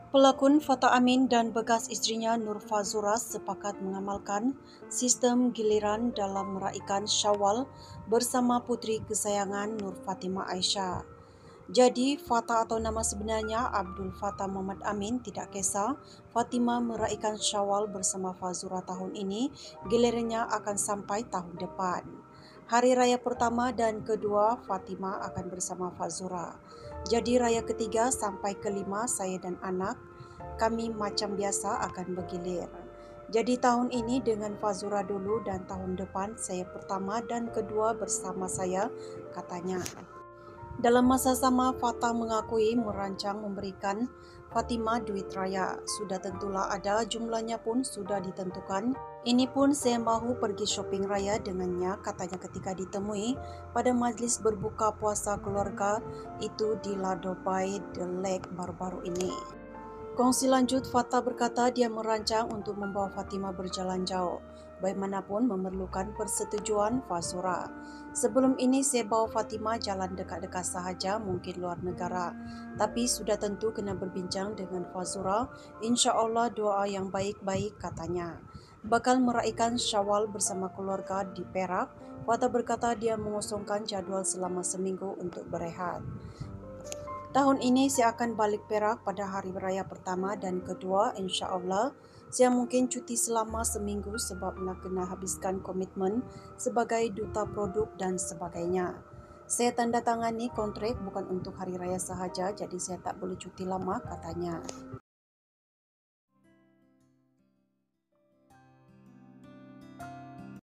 Pelakon Fatah Amin dan bekas isterinya Nur Fazura sepakat mengamalkan sistem giliran dalam meraihkan Syawal bersama puteri kesayangan Nur Fatimah Aisyah. Jadi, Fatah atau nama sebenarnya Abdul Fatah Muhammad Amin tidak kisah Fatimah meraihkan Syawal bersama Fazura tahun ini, gilirannya akan sampai tahun depan. Hari raya pertama dan kedua Fatimah akan bersama Fazura. Jadi raya ketiga sampai kelima saya dan anak kami macam biasa akan bergilir. Jadi tahun ini dengan Fazura dulu dan tahun depan saya pertama dan kedua bersama saya, katanya. Dalam masa sama, Fatah mengakui merancang memberikan Fatimah duit raya. Sudah tentulah ada, jumlahnya pun sudah ditentukan. Ini pun saya mahu pergi shopping raya dengannya, katanya ketika ditemui pada majlis berbuka puasa keluarga itu di Ladobai The Lake baru-baru ini. Kongsi lanjut, Fatah berkata dia merancang untuk membawa Fatimah berjalan jauh. Bagaimanapun memerlukan persetujuan Fazura. Sebelum ini saya bawa Fatimah jalan dekat-dekat sahaja, mungkin luar negara. Tapi sudah tentu kena berbincang dengan Fazura. InsyaAllah doa yang baik-baik, katanya. Bakal meraihkan Syawal bersama keluarga di Perak. Fatah berkata dia mengosongkan jadual selama seminggu untuk berehat. Tahun ini saya akan balik Perak pada hari raya pertama dan kedua, insya-Allah. Saya mungkin cuti selama seminggu sebab nak kena habiskan komitmen sebagai duta produk dan sebagainya. Saya tanda tangani kontrak bukan untuk hari raya sahaja, jadi saya tak boleh cuti lama, katanya.